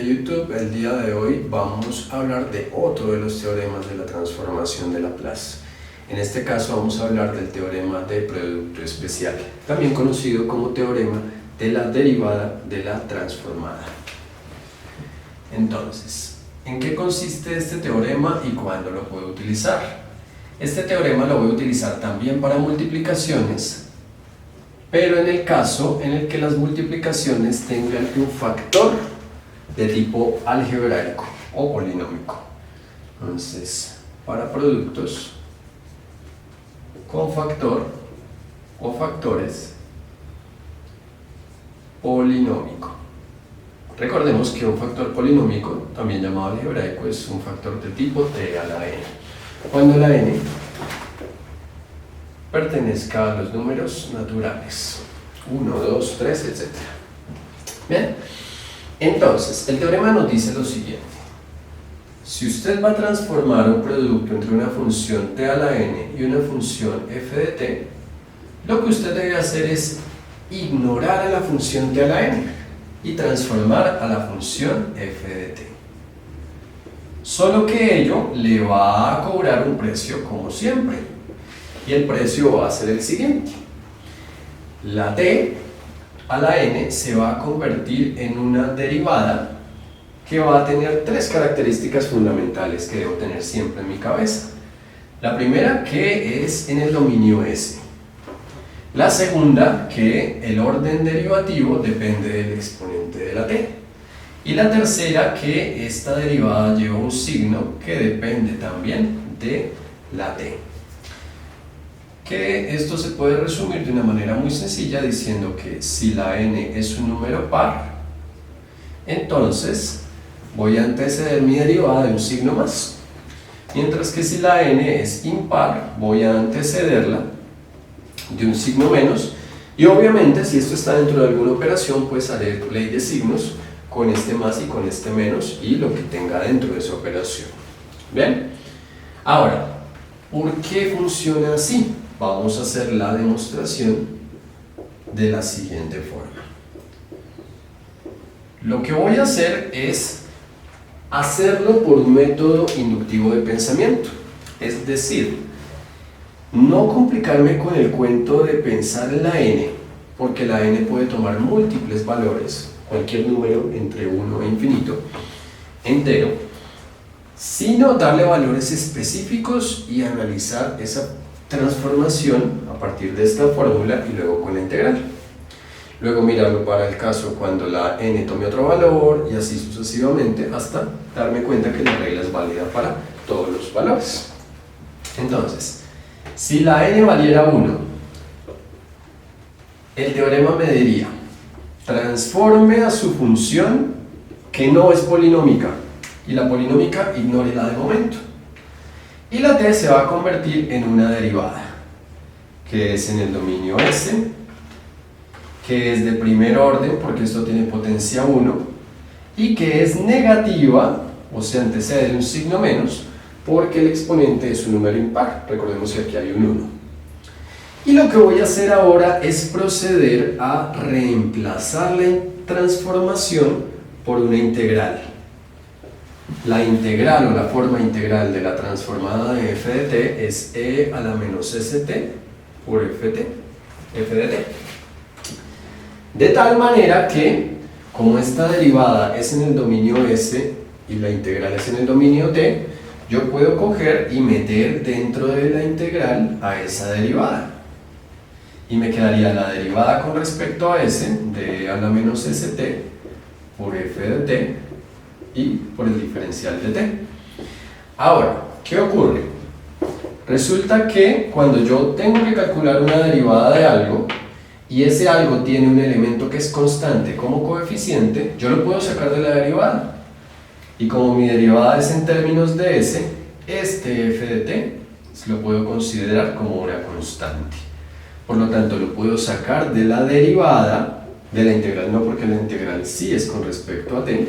de YouTube. El día de hoy vamos a hablar de otro de los teoremas de la transformación de Laplace. En este caso vamos a hablar del teorema de producto especial, también conocido como teorema de la derivada de la transformada. Entonces, ¿en qué consiste este teorema y cuándo lo puedo utilizar? Este teorema lo voy a utilizar también para multiplicaciones, pero en el caso en el que las multiplicaciones tengan un factor de tipo algebraico o polinómico. Entonces, para productos con factor o factores polinómico. Recordemos que un factor polinómico, también llamado algebraico, es un factor de tipo t a la n. Cuando la n pertenezca a los números naturales, 1, 2, 3, etc. Bien, entonces el teorema nos dice lo siguiente: si usted va a transformar un producto entre una función t a la n y una función f de t, lo que usted debe hacer es ignorar a la función t a la n y transformar a la función f de t. Solo que ello le va a cobrar un precio como siempre. Y el precio va a ser el siguiente: la t a la n se va a convertir en una derivada que va a tener tres características fundamentales que debo tener siempre en mi cabeza. La primera, que es en el dominio S. La segunda, que el orden derivativo depende del exponente de la t. Y la tercera, que esta derivada lleva un signo que depende también de la t. Que esto se puede resumir de una manera muy sencilla diciendo que si la n es un número par, entonces voy a anteceder mi derivada de un signo más, mientras que si la n es impar, voy a antecederla de un signo menos, y obviamente si esto está dentro de alguna operación, pues haré ley de signos con este más y con este menos y lo que tenga dentro de esa operación. ¿Bien? Ahora, ¿por qué funciona así? Vamos a hacer la demostración de la siguiente forma. Lo que voy a hacer es hacerlo por un método inductivo de pensamiento. Es decir, no complicarme con el cuento de pensar en la n, porque la n puede tomar múltiples valores, cualquier número entre 1 e infinito, entero, sino darle valores específicos y analizar esa transformación a partir de esta fórmula y luego con la integral. Luego mirarlo para el caso cuando la n tome otro valor y así sucesivamente hasta darme cuenta que la regla es válida para todos los valores. Entonces, si la n valiera 1, el teorema me diría: transforme a su función que no es polinómica, y la polinómica ignórela de momento. Y la t se va a convertir en una derivada, que es en el dominio S, que es de primer orden porque esto tiene potencia 1, y que es negativa, o sea, antecede de un signo menos, porque el exponente es un número impar. Recordemos que aquí hay un 1. Y lo que voy a hacer ahora es proceder a reemplazar la transformación por una integral. La integral o la forma integral de la transformada de f de t es e a la menos st por f de t. De tal manera que, como esta derivada es en el dominio S y la integral es en el dominio t, yo puedo coger y meter dentro de la integral a esa derivada. Y me quedaría la derivada con respecto a S de e a la menos st por f de t y por el diferencial de t. Ahora, ¿qué ocurre? Resulta que cuando yo tengo que calcular una derivada de algo y ese algo tiene un elemento que es constante como coeficiente, yo lo puedo sacar de la derivada. Y como mi derivada es en términos de s, este f de t lo puedo considerar como una constante. Por lo tanto, lo puedo sacar de la derivada, de la integral no, porque la integral sí es con respecto a t,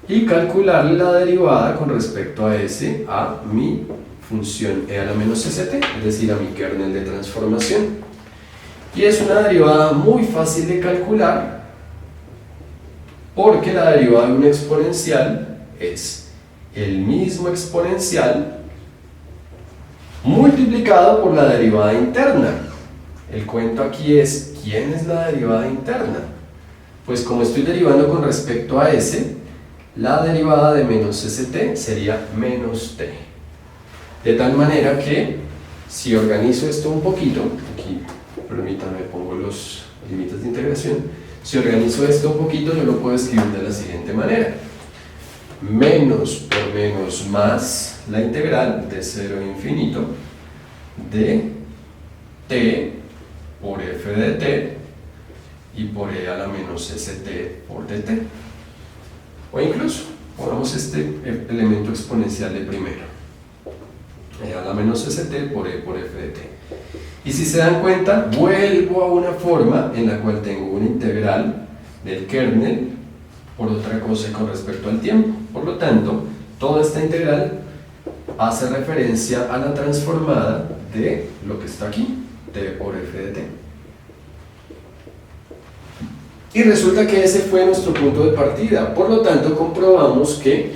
y calcular la derivada con respecto a s a mi función e a la menos st, es decir, a mi kernel de transformación. Y es una derivada muy fácil de calcular porque la derivada de un exponencial es el mismo exponencial multiplicado por la derivada interna. El cuento aquí es, ¿quién es la derivada interna? Pues como estoy derivando con respecto a s, la derivada de menos st sería menos t. De tal manera que, si organizo esto un poquito, aquí permítanme pongo los límites de integración, si organizo esto un poquito yo lo puedo escribir de la siguiente manera. Menos por menos más la integral de 0 a infinito de t por f de t y por e a la menos st por dt. O incluso, pongamos este elemento exponencial de primero. E a la menos st por e por f de t. Y si se dan cuenta, vuelvo a una forma en la cual tengo una integral del kernel por otra cosa con respecto al tiempo. Por lo tanto, toda esta integral hace referencia a la transformada de lo que está aquí, t por f de t. Y resulta que ese fue nuestro punto de partida. Por lo tanto, comprobamos que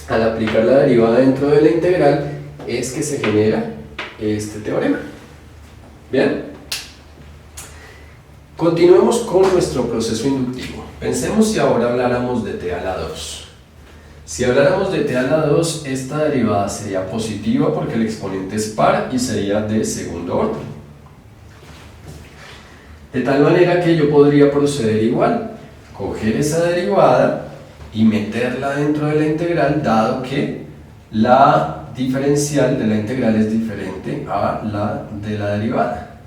al aplicar la derivada dentro de la integral es que se genera este teorema. ¿Bien? Continuemos con nuestro proceso inductivo. Pensemos si ahora habláramos de t a la 2. Si habláramos de t a la 2, esta derivada sería positiva porque el exponente es par y sería de segundo orden. De tal manera que yo podría proceder igual, coger esa derivada y meterla dentro de la integral, dado que la diferencial de la integral es diferente a la de la derivada.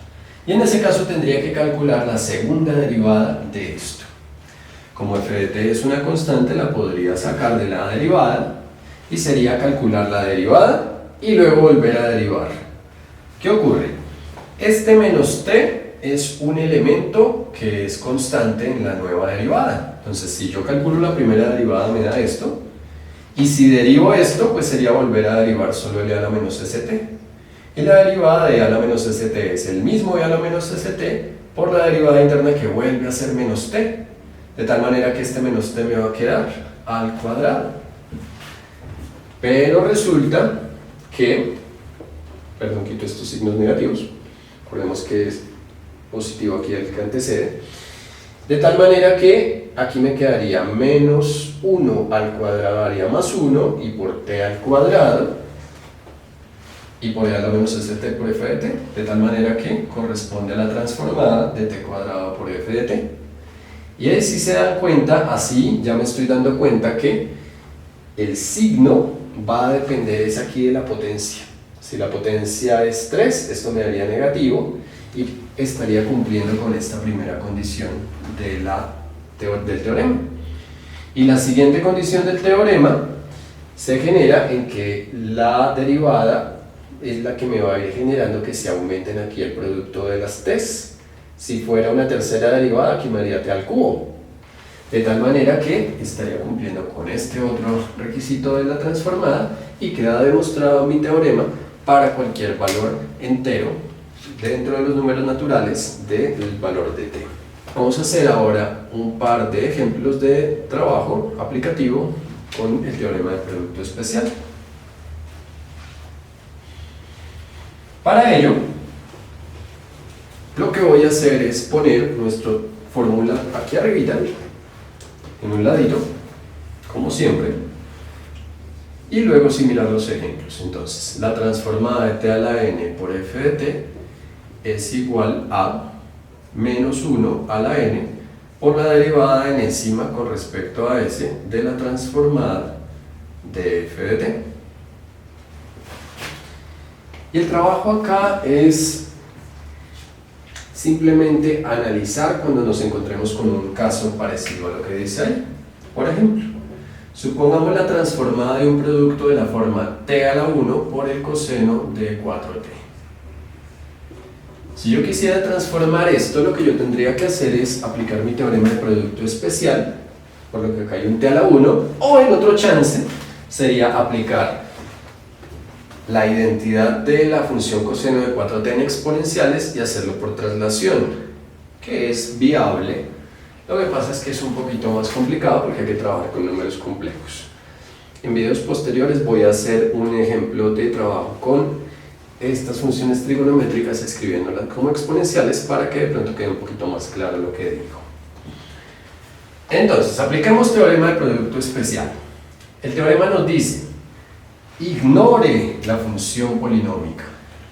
Y en ese caso tendría que calcular la segunda derivada de esto. Como f de t es una constante, la podría sacar de la derivada y sería calcular la derivada y luego volver a derivar. ¿Qué ocurre? Este menos t es un elemento que es constante en la nueva derivada. Entonces, si yo calculo la primera derivada me da esto, y si derivo esto, pues sería volver a derivar solo el e a la menos st. Y la derivada de e a la menos st es el mismo e a la menos st por la derivada interna que vuelve a ser menos t. De tal manera que este menos t me va a quedar al cuadrado. Pero resulta que, perdón, quito estos signos negativos, recordemos que es positivo aquí el que antecede, de tal manera que aquí me quedaría menos 1 al cuadrado haría más 1 y por t al cuadrado y por e a la menos st por f de t, de tal manera que corresponde a la transformada de t cuadrado por f de t. Y ahí si se dan cuenta, así ya me estoy dando cuenta que el signo va a depender es aquí de la potencia. Si la potencia es 3, esto me daría negativo y estaría cumpliendo con esta primera condición del teorema. Y la siguiente condición del teorema se genera en que la derivada es la que me va a ir generando que se aumenten aquí el producto de las t's. Si fuera una tercera derivada, aquí me haría t al cubo. De tal manera que estaría cumpliendo con este otro requisito de la transformada y queda demostrado mi teorema para cualquier valor entero dentro de los números naturales del valor de t. Vamos a hacer ahora un par de ejemplos de trabajo aplicativo con el teorema de producto especial. Para ello, lo que voy a hacer es poner nuestra fórmula aquí arribita, en un ladito, como siempre, y luego similar los ejemplos. Entonces, la transformada de t a la n por f de t es igual a menos 1 a la n por la derivada enésima con respecto a s de la transformada de f de t. Y el trabajo acá es simplemente analizar cuando nos encontremos con un caso parecido a lo que dice ahí. Por ejemplo, supongamos la transformada de un producto de la forma t a la 1 por el coseno de 4t. Si yo quisiera transformar esto, lo que yo tendría que hacer es aplicar mi teorema de producto especial, por lo que acá hay un t a la 1, o en otro chance sería aplicar la identidad de la función coseno de 4t en exponenciales y hacerlo por traslación, que es viable Lo que pasa es que es un poquito más complicado porque hay que trabajar con números complejos. En videos posteriores voy a hacer un ejemplo de trabajo con estas funciones trigonométricas escribiéndolas como exponenciales para que de pronto quede un poquito más claro lo que digo. Entonces, apliquemos teorema de producto especial. El teorema nos dice: ignore la función polinómica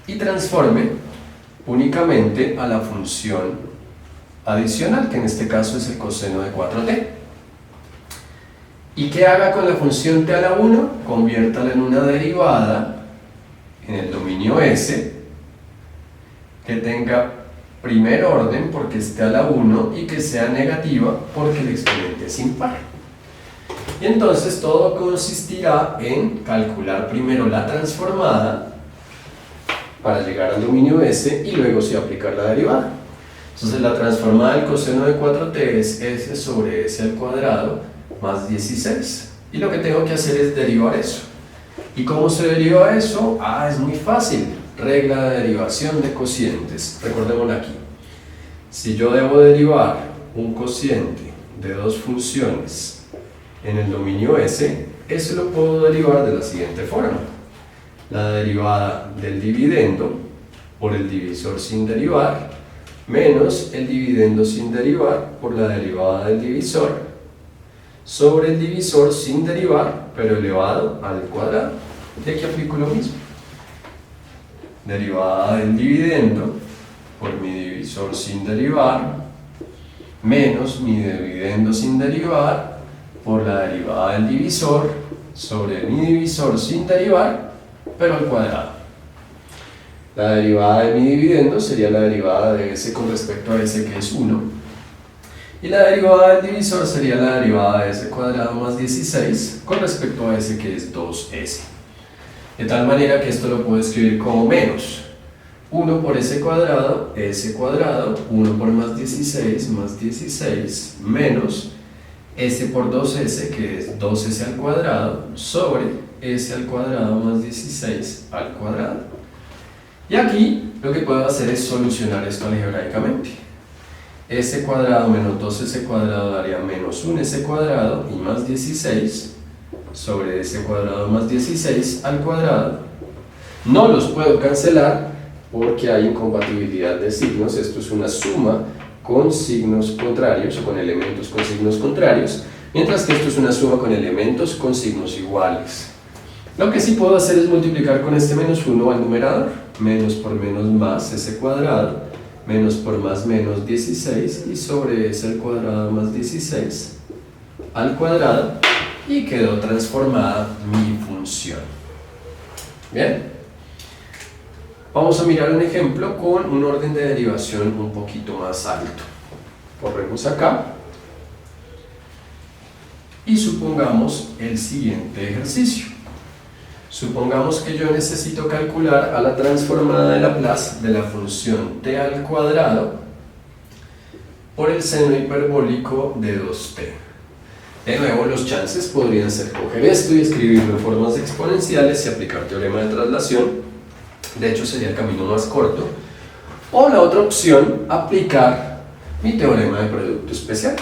y transforme únicamente a la función adicional, que en este caso es el coseno de 4t. ¿Y qué haga con la función t a la 1? Conviértala en una derivada en el dominio S que tenga primer orden porque esté a la 1 y que sea negativa porque el exponente es impar. Y entonces todo consistirá en calcular primero la transformada para llegar al dominio S y luego sí aplicar la derivada. Entonces la transformada del coseno de 4t es S sobre S al cuadrado más 16. Y lo que tengo que hacer es derivar eso. ¿Y cómo se deriva eso? Es muy fácil. Regla de derivación de cocientes. Recordémosla aquí. Si yo debo derivar un cociente de dos funciones en el dominio S, eso lo puedo derivar de la siguiente forma. La derivada del dividendo por el divisor sin derivar menos el dividendo sin derivar por la derivada del divisor sobre el divisor sin derivar pero elevado al cuadrado. Y aquí aplico lo mismo. Derivada del dividendo por mi divisor sin derivar menos mi dividendo sin derivar por la derivada del divisor sobre mi divisor sin derivar pero al cuadrado. La derivada de mi dividendo sería la derivada de S con respecto a S, que es 1, y la derivada del divisor sería la derivada de S cuadrado más 16 con respecto a S, que es 2S. De tal manera que esto lo puedo escribir como menos 1 por S cuadrado, 1 por más 16, menos S por 2S, que es 2S al cuadrado, sobre S al cuadrado más 16 al cuadrado. Y aquí lo que puedo hacer es solucionar esto algebraicamente. S cuadrado menos 2S cuadrado daría menos 1S cuadrado y más 16 sobre S cuadrado más 16 al cuadrado. No los puedo cancelar porque hay incompatibilidad de signos. Esto es una suma con signos contrarios o con elementos con signos contrarios, mientras que esto es una suma con elementos con signos iguales. Lo que sí puedo hacer es multiplicar con este menos 1 al numerador. Menos por menos más S cuadrado, menos por más menos 16 y sobre S al cuadrado más 16 al cuadrado, y quedó transformada mi función. Bien, vamos a mirar un ejemplo con un orden de derivación un poquito más alto. Corremos acá y supongamos el siguiente ejercicio. Supongamos que yo necesito calcular a la transformada de Laplace de la función t al cuadrado por el seno hiperbólico de 2t. De nuevo, los chances podrían ser coger esto y escribirlo en formas exponenciales y aplicar teorema de traslación. De hecho, sería el camino más corto. O la otra opción, aplicar mi teorema de producto especial,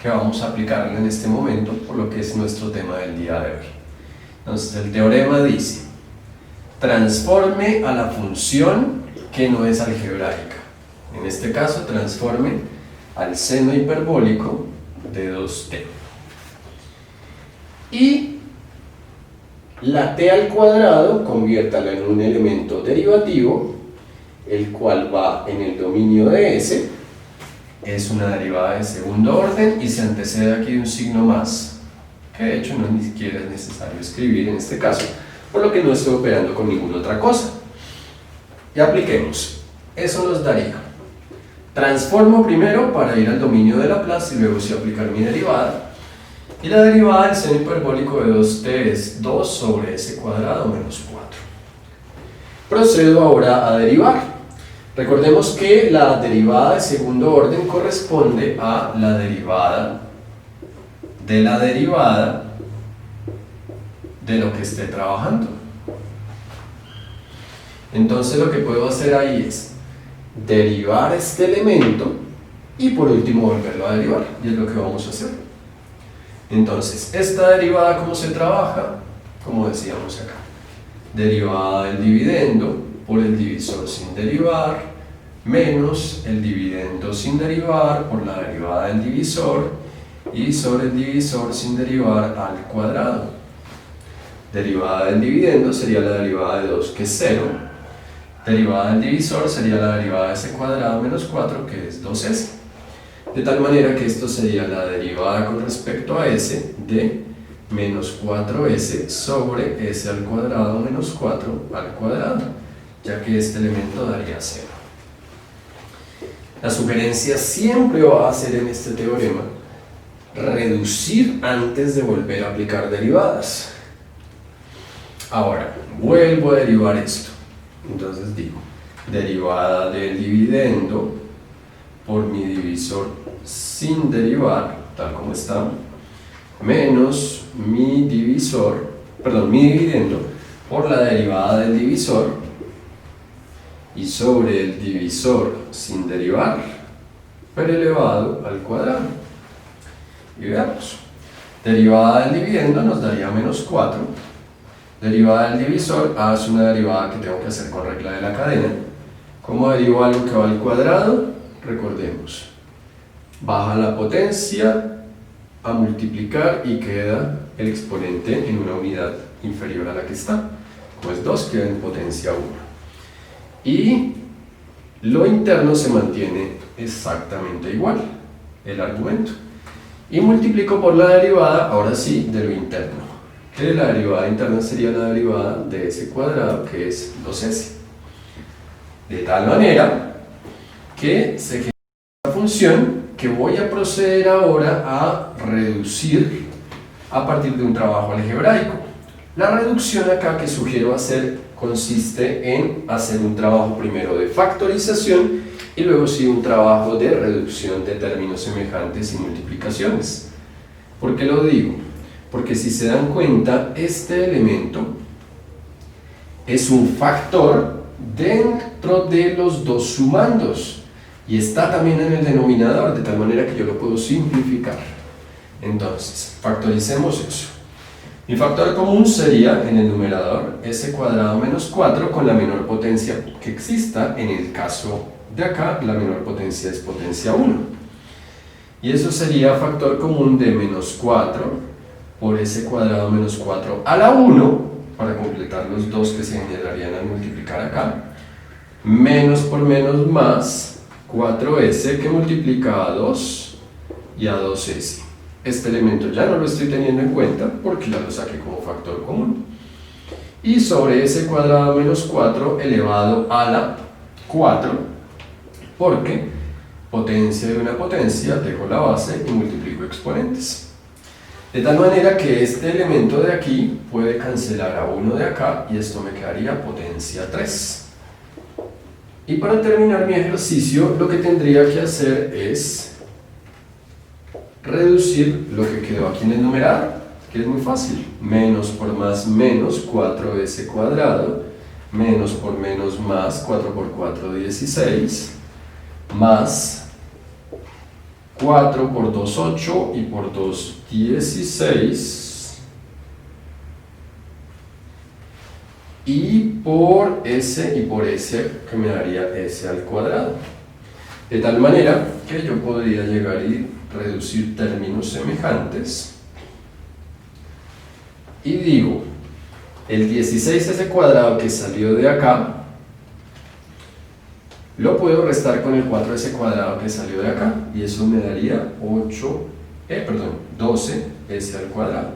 que vamos a aplicarlo en este momento por lo que es nuestro tema del día de hoy. Entonces el teorema dice: transforme a la función que no es algebraica. En este caso, transforme al seno hiperbólico de 2t. Y la t al cuadrado, conviértala en un elemento derivativo, el cual va en el dominio de S. Es una derivada de segundo orden y se antecede aquí de un signo más, que de hecho no ni siquiera es necesario escribir en este caso, por lo que no estoy operando con ninguna otra cosa. Y apliquemos. Eso nos daría: transformo primero para ir al dominio de Laplace y luego sí aplicar mi derivada. Y la derivada del seno hiperbólico de 2t es 2 sobre S cuadrado menos 4. Procedo ahora a derivar. Recordemos que la derivada de segundo orden corresponde a la derivada de la derivada de lo que esté trabajando. Entonces lo que puedo hacer ahí es derivar este elemento y por último volverlo a derivar, y es lo que vamos a hacer. Entonces, esta derivada, ¿cómo se trabaja? Como decíamos acá, derivada del dividendo por el divisor sin derivar, menos el dividendo sin derivar por la derivada del divisor, y sobre el divisor sin derivar al cuadrado. Derivada del dividendo sería la derivada de 2, que es 0. Derivada del divisor sería la derivada de s cuadrado menos 4, que es 2s. De tal manera que esto sería la derivada con respecto a s de menos 4s sobre s al cuadrado menos 4 al cuadrado, ya que este elemento daría 0. La sugerencia siempre va a ser en este teorema reducir antes de volver a aplicar derivadas. Ahora, vuelvo a derivar esto. Entonces digo, derivada del dividendo por mi divisor sin derivar, tal como está, menos mi divisor, perdón, mi dividendo por la derivada del divisor y sobre el divisor sin derivar, pero elevado al cuadrado. Y veamos, derivada del dividendo nos daría menos 4, derivada del divisor, es una derivada que tengo que hacer con regla de la cadena. ¿Cómo derivo algo que va al cuadrado? Recordemos, baja la potencia a multiplicar y queda el exponente en una unidad inferior a la que está, pues 2 queda en potencia 1. Y lo interno se mantiene exactamente igual, el argumento. Y multiplico por la derivada, ahora sí, de lo interno, que la derivada interna sería la derivada de s cuadrado, que es 2s. De tal manera que se genera una función que voy a proceder ahora a reducir a partir de un trabajo algebraico. La reducción acá que sugiero hacer consiste en hacer un trabajo primero de factorización y luego sí un trabajo de reducción de términos semejantes y multiplicaciones. ¿Por qué lo digo? Porque si se dan cuenta, este elemento es un factor dentro de los dos sumandos y está también en el denominador, de tal manera que yo lo puedo simplificar. Entonces, factoricemos eso. Mi factor común sería en el numerador s cuadrado menos 4 con la menor potencia que exista. En el caso de acá, la menor potencia es potencia 1. Y eso sería factor común de menos 4 por s cuadrado menos 4 a la 1, para completar los dos que se generarían al multiplicar acá, menos por menos más 4s que multiplica a 2 y a 2s. Este elemento ya no lo estoy teniendo en cuenta porque ya lo saqué como factor común. Y sobre s cuadrado menos 4 elevado a la 4, porque potencia de una potencia, dejo la base y multiplico exponentes. De tal manera que este elemento de aquí puede cancelar a 1 de acá y esto me quedaría potencia 3. Y para terminar mi ejercicio, lo que tendría que hacer es reducir lo que quedó aquí en el numerador, que es muy fácil. Menos por más menos 4s cuadrado, menos por menos más 4 por 4, 16, más 4 por 2, 8 y por 2, 16, y por s y por s que me daría s al cuadrado. De tal manera que yo podría llegar y reducir términos semejantes y digo, el 16s cuadrado que salió de acá lo puedo restar con el 4s cuadrado que salió de acá y eso me daría 12s al cuadrado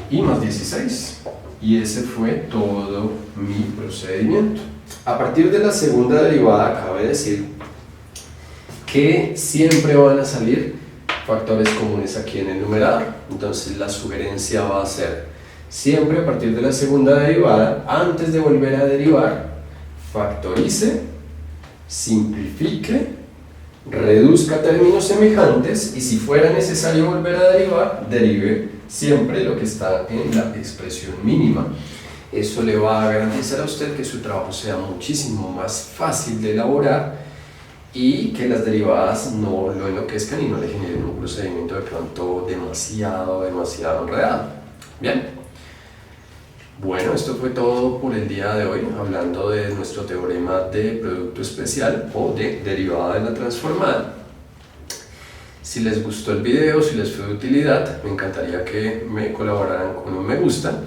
y más 16, y ese fue todo mi procedimiento. A partir de la segunda derivada cabe decir que siempre van a salir factores comunes aquí en el numerador. Entonces la sugerencia va a ser siempre a partir de la segunda derivada, antes de volver a derivar, factorice, simplifique, reduzca términos semejantes y si fuera necesario volver a derivar, derive siempre lo que está en la expresión mínima. Eso le va a garantizar a usted que su trabajo sea muchísimo más fácil de elaborar y que las derivadas no lo enloquezcan y no le generen un procedimiento de pronto demasiado enredado. Bien. Bueno, esto fue todo por el día de hoy, hablando de nuestro teorema de producto especial o de derivada de la transformada. Si les gustó el video, si les fue de utilidad, me encantaría que me colaboraran con un me gusta,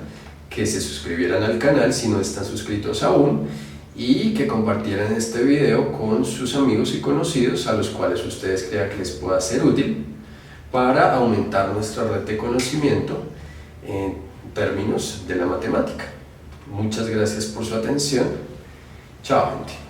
que se suscribieran al canal si no están suscritos aún y que compartieran este video con sus amigos y conocidos a los cuales ustedes crean que les pueda ser útil para aumentar nuestra red de conocimiento en términos de la matemática. Muchas gracias por su atención. Chao, gente.